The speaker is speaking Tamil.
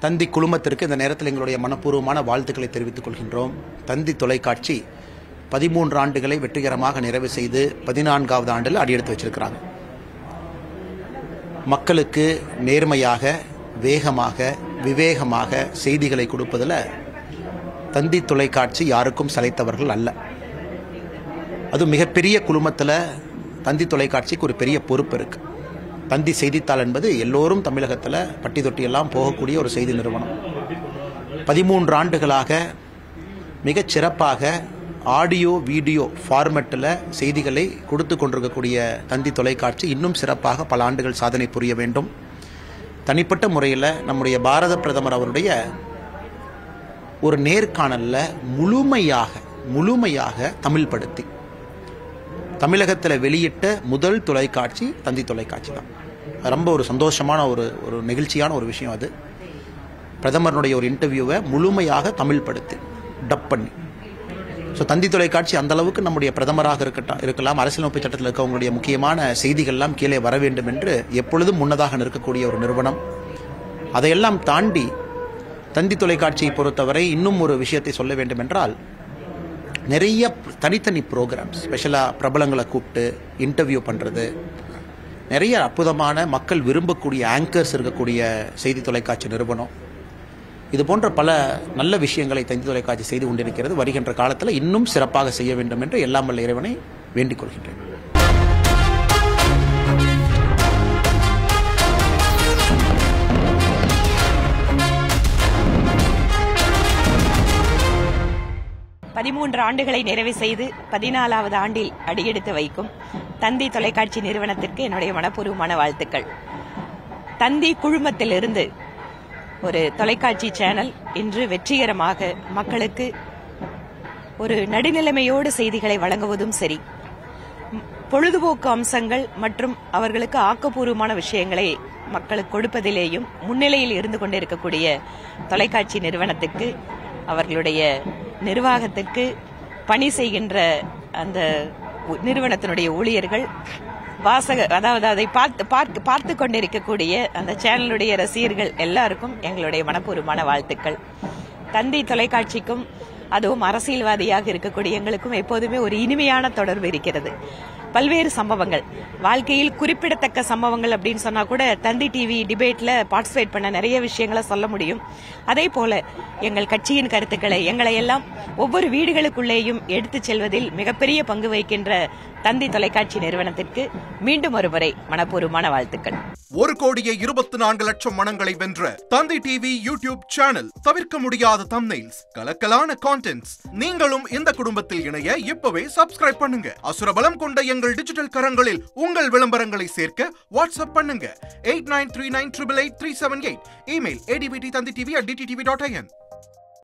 தந்தி குழுமத்திற்கு இந்த நேரத்தில் எங்களுடைய மனப்பூர்வமான வாழ்த்துக்களை தெரிவித்துக் கொள்கின்றோம். தந்தி தொலைக்காட்சி 13 ஆண்டுகளை வெற்றிகரமாக நிறைவு செய்து 14வது ஆண்டில் அடியெடுத்து வச்சிருக்கிறாங்க. மக்களுக்கு நேர்மையாக, வேகமாக, விவேகமாக செய்திகளை கொடுப்பதில் தந்தி தொலைக்காட்சி யாருக்கும் சளைத்தவர்கள் அல்ல. அது மிகப்பெரிய குழுமத்தில் தந்தி தொலைக்காட்சிக்கு ஒரு பெரிய பொறுப்பு இருக்கு. தந்தி செய்தித்தாள் என்பது எல்லோரும் தமிழகத்தில் பட்டி தொட்டியெல்லாம் போகக்கூடிய ஒரு செய்தி நிறுவனம். 13 ஆண்டுகளாக மிகச் சிறப்பாக ஆடியோ வீடியோ ஃபார்மேட்டில் செய்திகளை கொடுத்து கொண்டிருக்கக்கூடிய தந்தி தொலைக்காட்சி இன்னும் சிறப்பாக பல ஆண்டுகள் சாதனை புரிய வேண்டும். தனிப்பட்ட முறையில் நம்முடைய பாரத பிரதமர் அவருடைய ஒரு நேர்காணலில் முழுமையாக தமிழ்படுத்தி தமிழகத்தில் வெளியிட்ட முதல் தொலைக்காட்சி தந்தி தொலைக்காட்சி தான். ரொம்ப ஒரு சந்தோஷமான ஒரு நெகிழ்ச்சியான ஒரு விஷயம் அது. பிரதமருடைய ஒரு இன்டர்வியூவை முழுமையாக தமிழ்படுத்தி டப் பண்ணி. ஸோ தந்தி தொலைக்காட்சி அந்த அளவுக்கு நம்முடைய பிரதமராக இருக்கலாம், அரசியலமைப்பு சட்டத்தில் இருக்கவங்களுடைய முக்கியமான செய்திகள்லாம் கீழே வர வேண்டும் என்று எப்பொழுதும் முன்னதாக நிற்கக்கூடிய ஒரு நிறுவனம். அதையெல்லாம் தாண்டி தந்தி தொலைக்காட்சியை பொறுத்தவரை இன்னும் ஒரு விஷயத்தை சொல்ல வேண்டும் என்றால், நிறைய தனித்தனி ப்ரோக்ராம்ஸ், ஸ்பெஷலாக பிரபலங்களை கூப்பிட்டு இன்டர்வியூ பண்ணுறது, நிறைய அற்புதமான மக்கள் விரும்பக்கூடிய ஆங்கர்ஸ் இருக்கக்கூடிய செய்தி தொலைக்காட்சி நிறுவனம். இது போன்ற பல நல்ல விஷயங்களை தந்தி தொலைக்காட்சி செய்து கொண்டிருக்கிறது. வருகின்ற காலத்தில் இன்னும் சிறப்பாக செய்ய வேண்டும் என்று எல்லாம் வல்ல இறைவனை வேண்டிக் கொள்கின்றேன். பதிமூன்று ஆண்டுகளை நிறைவு செய்து 14வது ஆண்டில் அடியெடுத்து வைக்கும் தந்தி தொலைக்காட்சி நிறுவனத்திற்கு என்னுடைய மனப்பூர்வமான வாழ்த்துக்கள். தந்தி குழுமத்திலிருந்து ஒரு தொலைக்காட்சி சேனல் இன்று வெற்றிகரமாக மக்களுக்கு ஒரு நடுநிலைமையோடு செய்திகளை வழங்குவதும் சரி, பொழுதுபோக்கு அம்சங்கள் மற்றும் அவர்களுக்கு ஆக்கப்பூர்வமான விஷயங்களை மக்களுக்கு கொடுப்பதிலேயும் முன்னிலையில் இருந்து கொண்டிருக்கக்கூடிய தொலைக்காட்சி நிறுவனத்திற்கு, அவர்களுடைய நிர்வாகத்திற்கு, பணி செய்கின்ற அந்த நிறுவனத்தினுடைய ஊழியர்கள், அதாவது அதை பார்த்து கொண்டிருக்கக்கூடிய அந்த சேனலுடைய ரசிகர்கள் எல்லாருக்கும் எங்களுடைய மனப்பூர்வமான வாழ்த்துக்கள். தந்தி தொலைக்காட்சிக்கும் அதுவும் அரசியல்வாதியாக இருக்கக்கூடிய எங்களுக்கும் எப்போதுமே ஒரு இனிமையான தொடர்பு இருக்கிறது. பல்வேறு சம்பவங்கள், வாழ்க்கையில் குறிப்பிடத்தக்க சம்பவங்கள் அப்படின்னு சொன்னா கூட தந்தி டிவி டிபேட்ல பார்ட்டிசிபேட் பண்ண நிறைய விஷயங்களை சொல்ல முடியும். அதே போல எங்கள் கட்சியின் கருத்துக்களை எங்களை எல்லாம் ஒவ்வொரு வீடுகளுக்குள்ளேயும் எடுத்து செல்வதில் மிகப்பெரிய பங்கு வகிக்கின்ற தந்தி தொலைக்காட்சி நிறுவனத்திற்கு மீண்டும் ஒரு முறை மனப்பூர்வமான வாழ்த்துக்கள். 1,24,00,000 மனங்களை வென்ற தந்தி டிவி யூடியூப் சேனல். தவிர்க்க முடியாத தம்ப்நெயில்ஸ், கலக்கலான கான்டென்ட்ஸ். நீங்களும் இந்த குடும்பத்தில் இணைய இப்பவே சப்ஸ்கிரைப் பண்ணுங்க. அசுரபலம் கொண்ட எங்கள் டிஜிட்டல் கரங்களில் உங்கள் விளம்பரங்களை சேர்க்க வாட்ஸ்அப் பண்ணுங்க. 8939888378. Email advtthanditv@dttv.in.